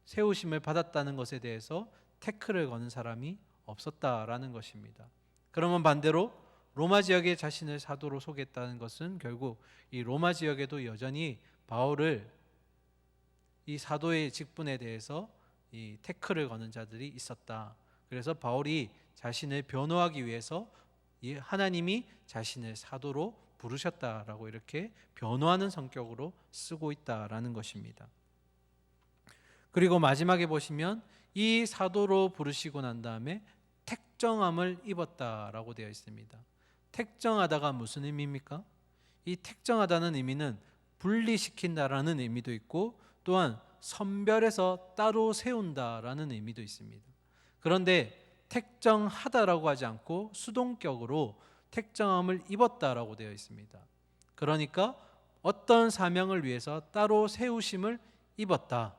세우심을 받았다는 것에 대해서 태클을 거는 사람이 없었다라는 것입니다. 그러면 반대로 로마 지역에 자신을 사도로 소개했다는 것은 결국 이 로마 지역에도 여전히 바울을, 이 사도의 직분에 대해서 이 태클을 거는 자들이 있었다. 그래서 바울이 자신을 변호하기 위해서 하나님이 자신을 사도로 부르셨다라고 이렇게 변호하는 성격으로 쓰고 있다라는 것입니다. 그리고 마지막에 보시면 이 사도로 부르시고 난 다음에 택정함을 입었다라고 되어 있습니다. 택정하다가 무슨 의미입니까? 이 택정하다는 의미는 분리시킨다라는 의미도 있고 또한 선별해서 따로 세운다라는 의미도 있습니다. 그런데 택정하다라고 하지 않고 수동격으로 택정함을 입었다라고 되어 있습니다. 그러니까 어떤 사명을 위해서 따로 세우심을 입었다.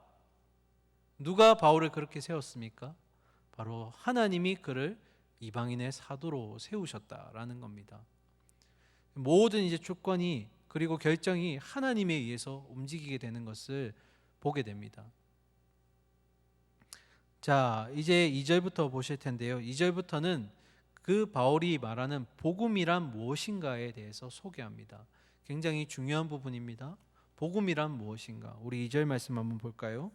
누가 바울을 그렇게 세웠습니까? 바로 하나님이 그를 이방인의 사도로 세우셨다라는 겁니다. 모든 이제 주권이 그리고 결정이 하나님에 의해서 움직이게 되는 것을 보게 됩니다. 자, 이제 2절부터 보실 텐데요. 2절부터는 그 바울이 말하는 복음이란 무엇인가에 대해서 소개합니다. 굉장히 중요한 부분입니다. 복음이란 무엇인가? 우리 2절 말씀 한번 볼까요?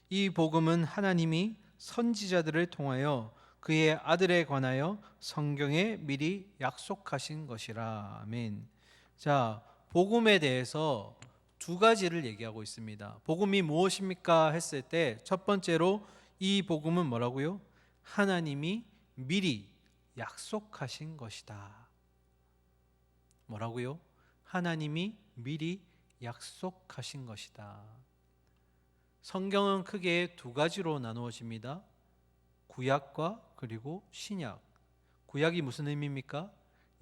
이 복음은 하나님이 선지자들을 통하여 그의 아들에 관하여 성경에 미리 약속하신 것이라. 아멘. 자, 복음에 대해서 두 가지를 얘기하고 있습니다. 복음이 무엇입니까? 했을 때 첫 번째로 이 복음은 뭐라고요? 하나님이 미리 약속하신 것이다. 뭐라고요? 하나님이 미리 약속하신 것이다. 성경은 크게 두 가지로 나누어집니다. 구약과 그리고 신약. 구약이 무슨 의미입니까?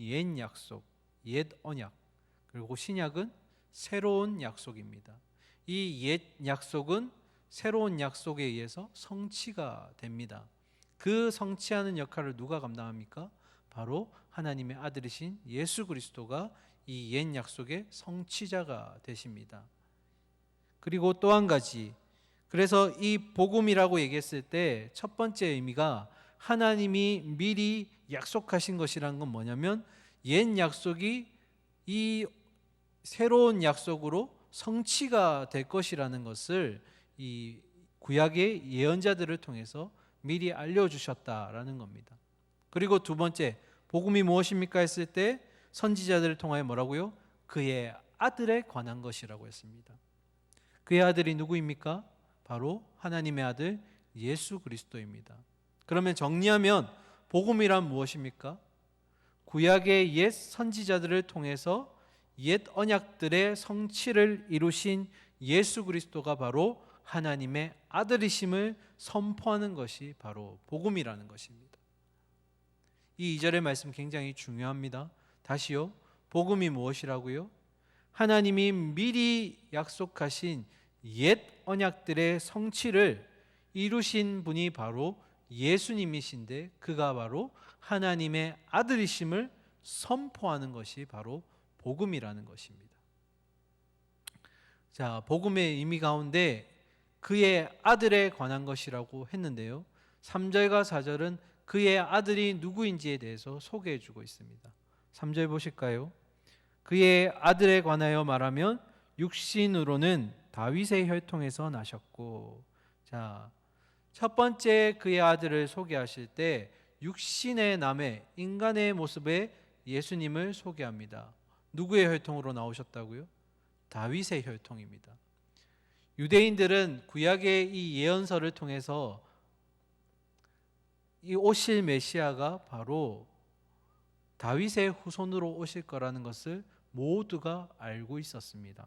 옛 약속, 옛 언약. 그리고 신약은 새로운 약속입니다. 이 옛 약속은 새로운 약속에 의해서 성취가 됩니다. 그 성취하는 역할을 누가 감당합니까? 바로 하나님의 아들이신 예수 그리스도가 이 옛 약속의 성취자가 되십니다. 그리고 또 한 가지, 그래서 이 복음이라고 얘기했을 때 첫 번째 의미가 하나님이 미리 약속하신 것이란 건 뭐냐면 옛 약속이 이 새로운 약속으로 성취가 될 것이라는 것을 이 구약의 예언자들을 통해서 미리 알려주셨다라는 겁니다. 그리고 두 번째, 복음이 무엇입니까 했을 때 선지자들을 통하여 뭐라고요? 그의 아들에 관한 것이라고 했습니다. 그의 아들이 누구입니까? 바로 하나님의 아들 예수 그리스도입니다. 그러면 정리하면 복음이란 무엇입니까? 구약의 옛 선지자들을 통해서 옛 언약들의 성취를 이루신 예수 그리스도가 바로 하나님의 아들이심을 선포하는 것이 바로 복음이라는 것입니다. 이 2절의 말씀 굉장히 중요합니다. 다시요. 복음이 무엇이라고요? 하나님이 미리 약속하신 옛 언약들의 성취를 이루신 분이 바로 예수님이신데 그가 바로 하나님의 아들이심을 선포하는 것이 바로 복음이라는 것입니다. 자, 복음의 의미 가운데 그의 아들에 관한 것이라고 했는데요. 3절과 4절은 그의 아들이 누구인지에 대해서 소개해 주고 있습니다. 3절 보실까요? 그의 아들에 관하여 말하면 육신으로는 다윗의 혈통에서 나셨고. 자, 첫 번째 그의 아들을 소개하실 때 육신의 남의 인간의 모습의 예수님을 소개합니다. 누구의 혈통으로 나오셨다고요? 다윗의 혈통입니다. 유대인들은 구약의 이 예언서를 통해서 이 오실 메시아가 바로 다윗의 후손으로 오실 거라는 것을 모두가 알고 있었습니다.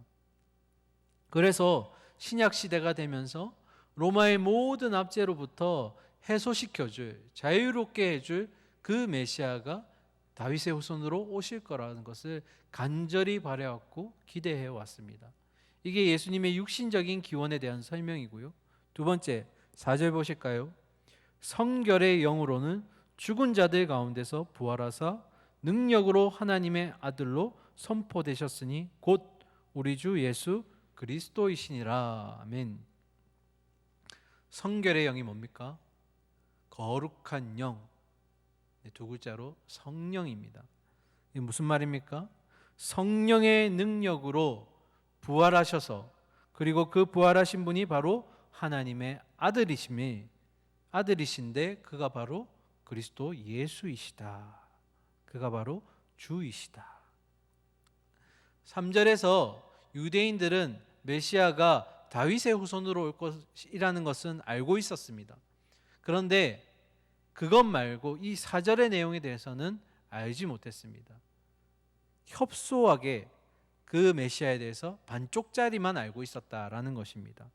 그래서 신약 시대가 되면서 로마의 모든 압제로부터 해소시켜줄, 자유롭게 해줄 그 메시아가 다윗의 후손으로 오실 거라는 것을 간절히 바라왔고 기대해 왔습니다. 이게 예수님의 육신적인 기원에 대한 설명이고요. 두 번째, 4절 보실까요? 성결의 영으로는 죽은 자들 가운데서 부활하사 능력으로 하나님의 아들로 선포되셨으니 곧 우리 주 예수 그리스도이시니라. 아멘. 성결의 영이 뭡니까? 거룩한 영. 두 글자로 성령입니다. 이게 무슨 말입니까? 성령의 능력으로 부활하셔서 그리고 그 부활하신 분이 바로 하나님의 아들이신데 그가 바로 그리스도 예수이시다. 그가 바로 주이시다. 3절에서 유대인들은 메시아가 다윗의 후손으로 올 것이라는 것은 알고 있었습니다. 그런데 그것 말고 이 4절의 내용에 대해서는 알지 못했습니다. 협소하게 그 메시아에 대해서 반쪽짜리만 알고 있었다라는 것입니다.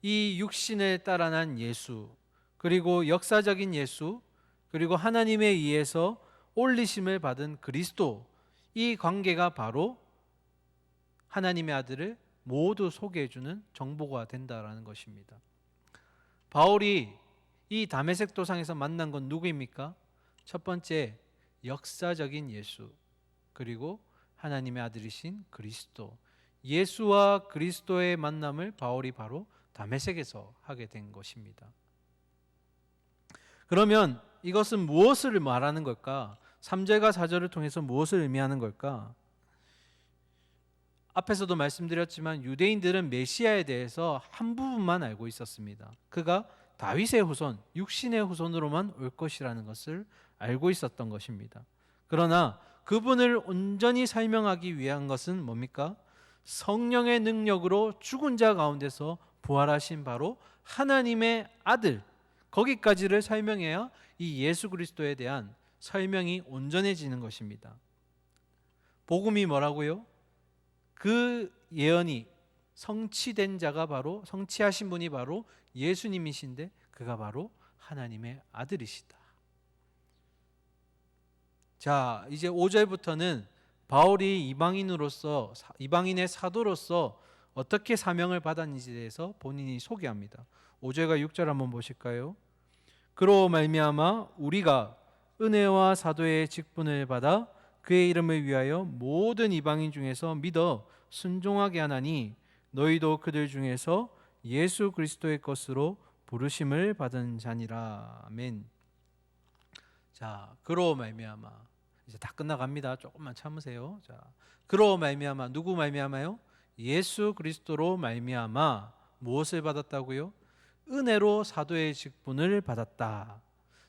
이 육신을 따라 난 예수, 그리고 역사적인 예수, 그리고 하나님에 의해서 올리심을 받은 그리스도, 이 관계가 바로 하나님의 아들을 모두 소개해주는 정보가 된다라는 것입니다. 바울이 이 다메섹 도상에서 만난 건 누구입니까? 첫 번째, 역사적인 예수, 그리고 하나님의 아들이신 그리스도. 예수와 그리스도의 만남을 바울이 바로 다메섹에서 하게 된 것입니다. 그러면 이것은 무엇을 말하는 걸까? 3절과 4절을 통해서 무엇을 의미하는 걸까? 앞에서도 말씀드렸지만 유대인들은 메시아에 대해서 한 부분만 알고 있었습니다. 그가 다윗의 후손, 육신의 후손으로만 올 것이라는 것을 알고 있었던 것입니다. 그러나 그분을 온전히 설명하기 위한 것은 뭡니까? 성령의 능력으로 죽은 자 가운데서 부활하신 바로 하나님의 아들, 거기까지를 설명해야 이 예수 그리스도에 대한 설명이 온전해지는 것입니다. 복음이 뭐라고요? 그 예언이 성취된 자가 바로, 성취하신 분이 바로 예수님이신데 그가 바로 하나님의 아들이시다. 자, 이제 5절부터는 바울이 이방인의 사도로서 어떻게 사명을 받았는지에 대해서 본인이 소개합니다. 5절과 6절 한번 보실까요? 그로 말미암아 우리가 은혜와 사도의 직분을 받아 그의 이름을 위하여 모든 이방인 중에서 믿어 순종하게 하나니 너희도 그들 중에서 예수 그리스도의 것으로 부르심을 받은 자니라. 아멘. 자, 그로 말미암아, 이제 다 끝나갑니다. 조금만 참으세요. 자, 그로 말미암아, 누구 말미암아요? 예수 그리스도로 말미암아 무엇을 받았다고요? 은혜로 사도의 직분을 받았다.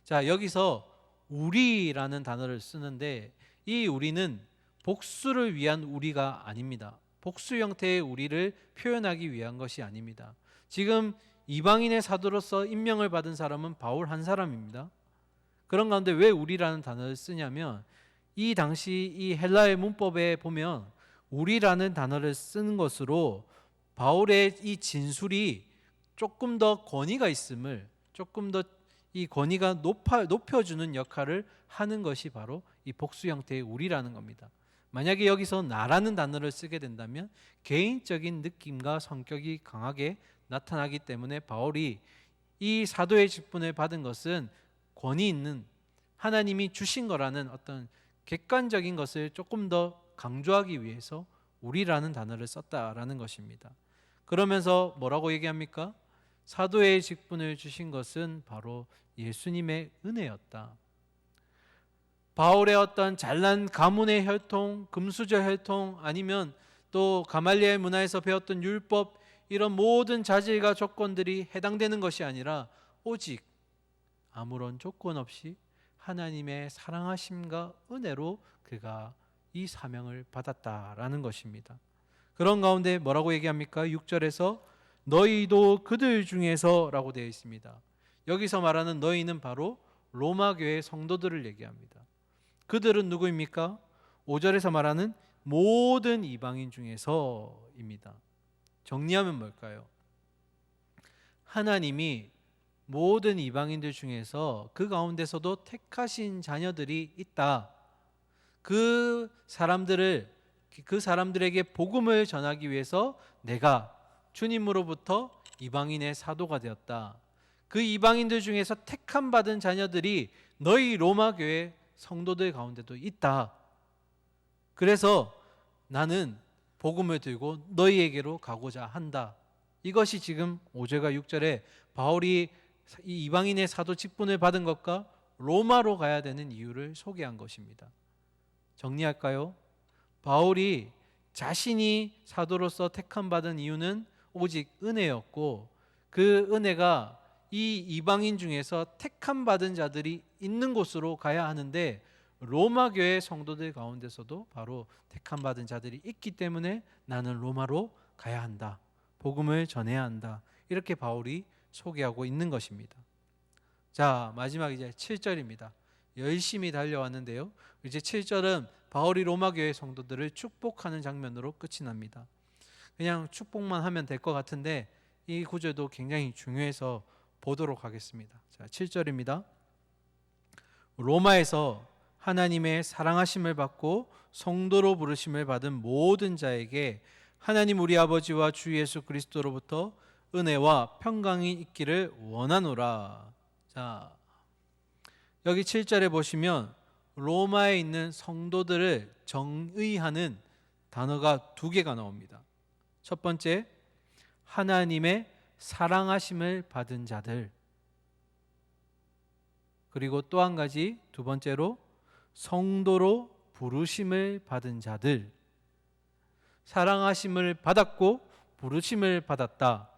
자, 여기서 우리라는 단어를 쓰는데 이 우리는 복수를 위한 우리가 아닙니다. 복수 형태의 우리를 표현하기 위한 것이 아닙니다. 지금 이방인의 사도로서 임명을 받은 사람은 바울 한 사람입니다. 그런 가운데 왜 우리라는 단어를 쓰냐면 이 당시 이 헬라의 문법에 보면 우리라는 단어를 쓰는 것으로 바울의 이 진술이 조금 더 권위가 있음을, 조금 더 이 권위가 높여주는 역할을 하는 것이 바로 이 복수 형태의 우리라는 겁니다. 만약에 여기서 나라는 단어를 쓰게 된다면 개인적인 느낌과 성격이 강하게 나타나기 때문에 바울이 이 사도의 직분을 받은 것은 권위 있는 하나님이 주신 거라는 어떤 객관적인 것을 조금 더 강조하기 위해서 우리라는 단어를 썼다라는 것입니다. 그러면서 뭐라고 얘기합니까? 사도의 직분을 주신 것은 바로 예수님의 은혜였다. 바울의 어떤 잘난 가문의 혈통, 금수저 혈통, 아니면 또 가말리엘 문화에서 배웠던 율법, 이런 모든 자질과 조건들이 해당되는 것이 아니라 오직 아무런 조건 없이 하나님의 사랑하심과 은혜로 그가 이 사명을 받았다라는 것입니다. 그런 가운데 뭐라고 얘기합니까? 6절에서 너희도 그들 중에서 라고 되어 있습니다. 여기서 말하는 너희는 바로 로마 교회 성도들을 얘기합니다. 그들은 누구입니까? 5절에서 말하는 모든 이방인 중에서입니다. 정리하면 뭘까요? 하나님이 모든 이방인들 중에서 그 가운데서도 택하신 자녀들이 있다. 그 사람들에게 복음을 전하기 위해서 내가 주님으로부터 이방인의 사도가 되었다. 그 이방인들 중에서 택함 받은 자녀들이 너희 로마 교회 성도들 가운데도 있다. 그래서 나는 복음을 들고 너희에게로 가고자 한다. 이것이 지금 5절과 6절에 바울이 이 이방인의 사도 직분을 받은 것과 로마로 가야 되는 이유를 소개한 것입니다. 정리할까요? 바울이 자신이 사도로서 택함 받은 이유는 오직 은혜였고 그 은혜가 이 이방인 중에서 택함 받은 자들이 있는 곳으로 가야 하는데 로마 교회 성도들 가운데서도 바로 택함 받은 자들이 있기 때문에 나는 로마로 가야 한다. 복음을 전해야 한다. 이렇게 바울이 소개하고 있는 것입니다. 자, 마지막 이제 7절입니다. 열심히 달려왔는데요. 이제 7절은 바울이 로마 교회 성도들을 축복하는 장면으로 끝이 납니다. 그냥 축복만 하면 될 것 같은데 이 구절도 굉장히 중요해서 보도록 하겠습니다. 자, 7절입니다. 로마에서 하나님의 사랑하심을 받고 성도로 부르심을 받은 모든 자에게 하나님 우리 아버지와 주 예수 그리스도로부터 은혜와 평강이 있기를 원하노라. 자, 여기 7절에 보시면 로마에 있는 성도들을 정의하는 단어가 두 개가 나옵니다. 첫 번째, 하나님의 사랑하심을 받은 자들. 그리고 또 한 가지, 두 번째로 성도로 부르심을 받은 자들. 사랑하심을 받았고 부르심을 받았다.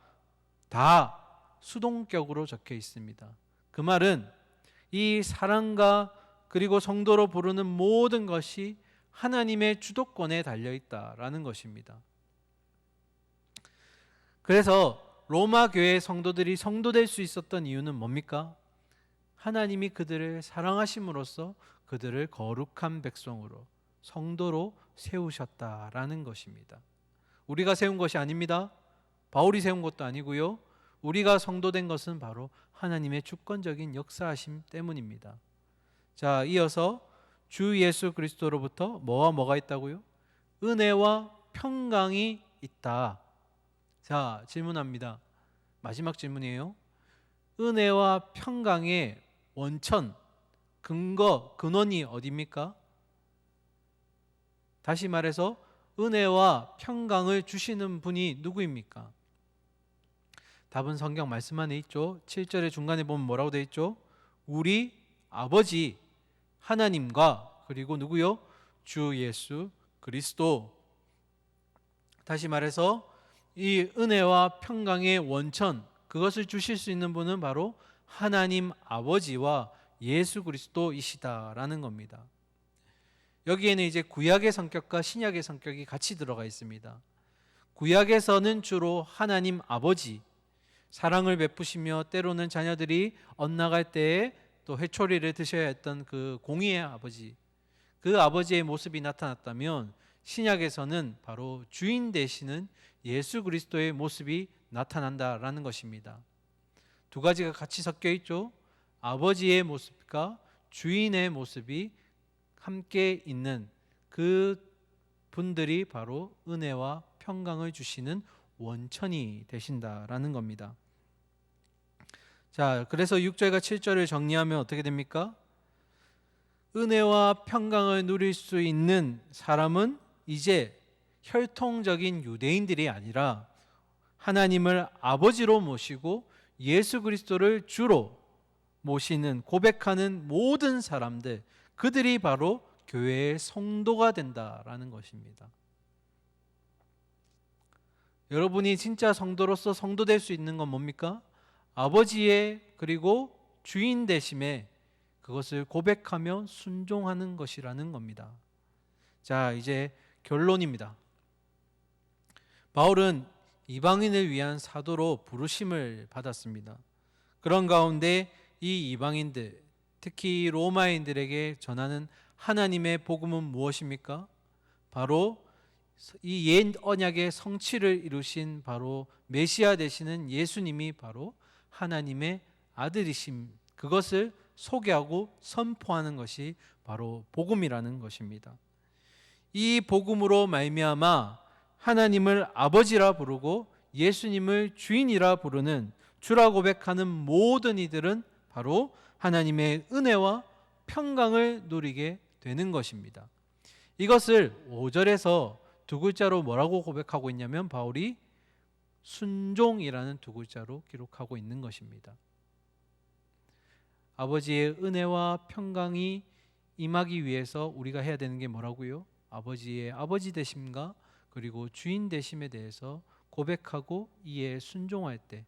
다 수동격으로 적혀 있습니다. 그 말은 이 사랑과 그리고 성도로 부르는 모든 것이 하나님의 주도권에 달려 있다라는 것입니다. 그래서 로마 교회 성도들이 성도될 수 있었던 이유는 뭡니까? 하나님이 그들을 사랑하심으로써 그들을 거룩한 백성으로 성도로 세우셨다라는 것입니다. 우리가 세운 것이 아닙니다. 바울이 세운 것도 아니고요. 우리가 성도된 것은 바로 하나님의 주권적인 역사하심 때문입니다. 자, 이어서 주 예수 그리스도로부터 뭐와 뭐가 있다고요? 은혜와 평강이 있다. 자, 질문합니다. 마지막 질문이에요. 은혜와 평강의 원천, 근거, 근원이 어디입니까? 다시 말해서 은혜와 평강을 주시는 분이 누구입니까? 답은 성경 말씀 안에 있죠. 7절의 중간에 보면 뭐라고 되어 있죠? 우리 아버지 하나님과 그리고 누구요? 주 예수 그리스도. 다시 말해서 이 은혜와 평강의 원천, 그것을 주실 수 있는 분은 바로 하나님 아버지와 예수 그리스도이시다라는 겁니다. 여기에는 이제 구약의 성격과 신약의 성격이 같이 들어가 있습니다. 구약에서는 주로 하나님 아버지, 사랑을 베푸시며 때로는 자녀들이 엇나갈 때에 또 회초리를 드셔야 했던 그 공의의 아버지, 그 아버지의 모습이 나타났다면 신약에서는 바로 주인 되시는 예수 그리스도의 모습이 나타난다라는 것입니다. 두 가지가 같이 섞여 있죠. 아버지의 모습과 주인의 모습이 함께 있는 그 분들이 바로 은혜와 평강을 주시는 원천이 되신다라는 겁니다. 자, 그래서 6절과 7절을 정리하면 어떻게 됩니까? 은혜와 평강을 누릴 수 있는 사람은 이제 혈통적인 유대인들이 아니라 하나님을 아버지로 모시고 예수 그리스도를 주로 모시는 고백하는 모든 사람들, 그들이 바로 교회의 성도가 된다라는 것입니다. 여러분이 진짜 성도로서 성도될 수 있는 건 뭡니까? 아버지의 그리고 주인 되심에 그것을 고백하며 순종하는 것이라는 겁니다. 자, 이제 결론입니다. 바울은 이방인을 위한 사도로 부르심을 받았습니다. 그런 가운데 이 이방인들, 특히 로마인들에게 전하는 하나님의 복음은 무엇입니까? 바로 이 옛 언약의 성취를 이루신 바로 메시아 되시는 예수님이 바로 하나님의 아들이심, 그것을 소개하고 선포하는 것이 바로 복음이라는 것입니다. 이 복음으로 말미암아 하나님을 아버지라 부르고 예수님을 주인이라 부르는, 주라 고백하는 모든 이들은 바로 하나님의 은혜와 평강을 누리게 되는 것입니다. 이것을 5절에서 두 글자로 뭐라고 고백하고 있냐면 바울이 순종이라는 두 글자로 기록하고 있는 것입니다. 아버지의 은혜와 평강이 임하기 위해서 우리가 해야 되는 게 뭐라고요? 아버지의 아버지 되심과 그리고 주인 되심에 대해서 고백하고 이에 순종할 때,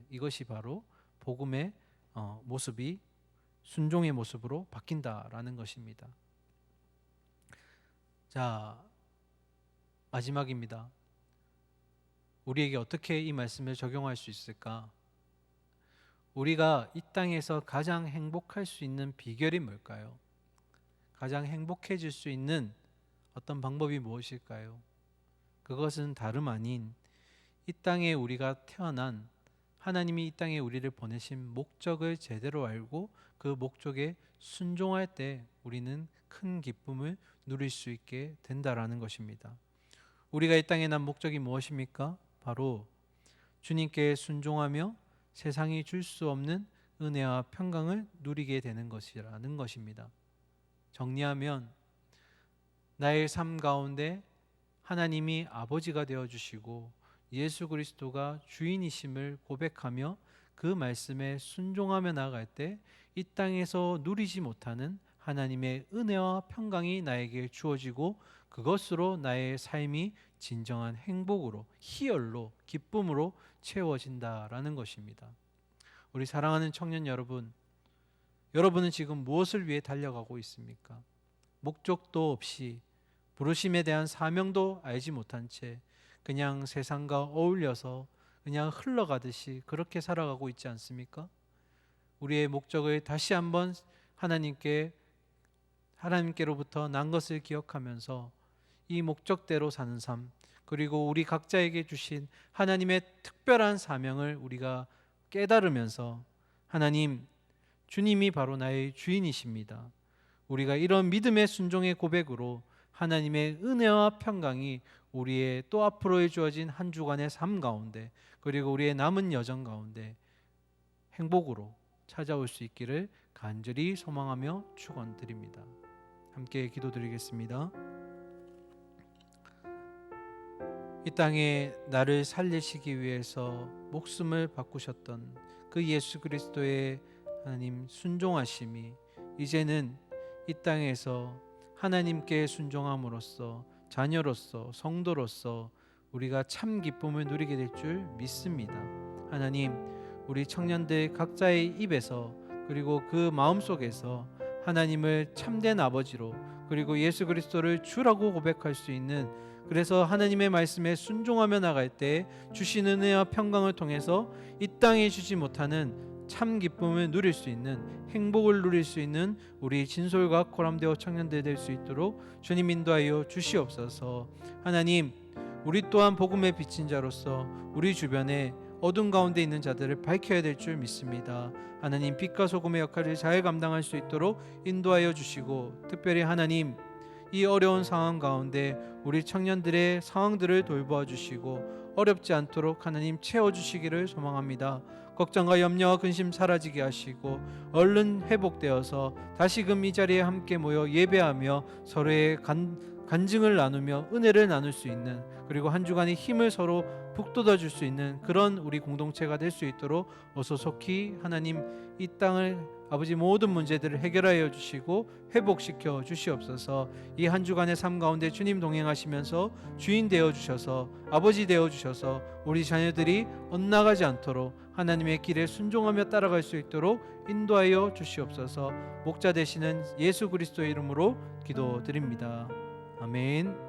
이것이 바로 복음의 모습이 순종의 모습으로 바뀐다라는 것입니다. 자, 마지막입니다. 우리에게 어떻게 이 말씀을 적용할 수 있을까? 우리가 이 땅에서 가장 행복할 수 있는 비결이 뭘까요? 가장 행복해질 수 있는 어떤 방법이 무엇일까요? 그것은 다름 아닌 이 땅에 우리가 태어난 하나님이 이 땅에 우리를 보내신 목적을 제대로 알고 그 목적에 순종할 때 우리는 큰 기쁨을 누릴 수 있게 된다라는 것입니다. 우리가 이 땅에 난 목적이 무엇입니까? 바로 주님께 순종하며 세상이 줄 수 없는 은혜와 평강을 누리게 되는 것이라는 것입니다. 정리하면 나의 삶 가운데 하나님이 아버지가 되어주시고 예수 그리스도가 주인이심을 고백하며 그 말씀에 순종하며 나아갈 때 이 땅에서 누리지 못하는 하나님의 은혜와 평강이 나에게 주어지고 그것으로 나의 삶이 진정한 행복으로, 희열로, 기쁨으로 채워진다라는 것입니다. 우리 사랑하는 청년 여러분, 여러분은 지금 무엇을 위해 달려가고 있습니까? 목적도 없이 부르심에 대한 사명도 알지 못한 채 그냥 세상과 어울려서 그냥 흘러가듯이 그렇게 살아가고 있지 않습니까? 우리의 목적을 다시 한번 하나님께로부터 난 것을 기억하면서 이 목적대로 사는 삶, 그리고 우리 각자에게 주신 하나님의 특별한 사명을 우리가 깨달으면서 하나님, 주님이 바로 나의 주인이십니다. 우리가 이런 믿음의 순종의 고백으로 하나님의 은혜와 평강이 우리의 또 앞으로에 주어진 한 주간의 삶 가운데 그리고 우리의 남은 여정 가운데 행복으로 찾아올 수 있기를 간절히 소망하며 축원드립니다. 함께 기도드리겠습니다. 이 땅에 나를 살리시기 위해서 목숨을 바꾸셨던 그 예수 그리스도의 하나님 순종하심이 이제는 이 땅에서 하나님께 순종함으로써 자녀로서 성도로서 우리가 참 기쁨을 누리게 될 줄 믿습니다. 하나님, 우리 청년들 각자의 입에서 그리고 그 마음속에서 하나님을 참된 아버지로 그리고 예수 그리스도를 주라고 고백할 수 있는, 그래서 하나님의 말씀에 순종하며 나갈 때 주신 은혜와 평강을 통해서 이 땅에 주지 못하는 참 기쁨을 누릴 수 있는, 행복을 누릴 수 있는 우리 진솔과 코람데오 청년들 될 수 있도록 주님 인도하여 주시옵소서. 하나님, 우리 또한 복음의 빛인 자로서 우리 주변에 어둠 가운데 있는 자들을 밝혀야 될 줄 믿습니다. 하나님, 빛과 소금의 역할을 잘 감당할 수 있도록 인도하여 주시고, 특별히 하나님, 이 어려운 상황 가운데 우리 청년들의 상황들을 돌보아 주시고 어렵지 않도록 하나님 채워주시기를 소망합니다. 걱정과 염려와 근심 사라지게 하시고 얼른 회복되어서 다시금 이 자리에 함께 모여 예배하며 서로의 간증을 나누며 은혜를 나눌 수 있는, 그리고 한 주간의 힘을 서로 북돋아 줄 수 있는 그런 우리 공동체가 될 수 있도록 어서 속히 하나님 이 땅을 아버지 모든 문제들을 해결하여 주시고 회복시켜 주시옵소서. 이 한 주간의 삶 가운데 주님 동행하시면서 주인 되어 주셔서 아버지 되어 주셔서 우리 자녀들이 엇나가지 않도록 하나님의 길에 순종하며 따라갈 수 있도록 인도하여 주시옵소서. 목자 되시는 예수 그리스도의 이름으로 기도드립니다. 아멘.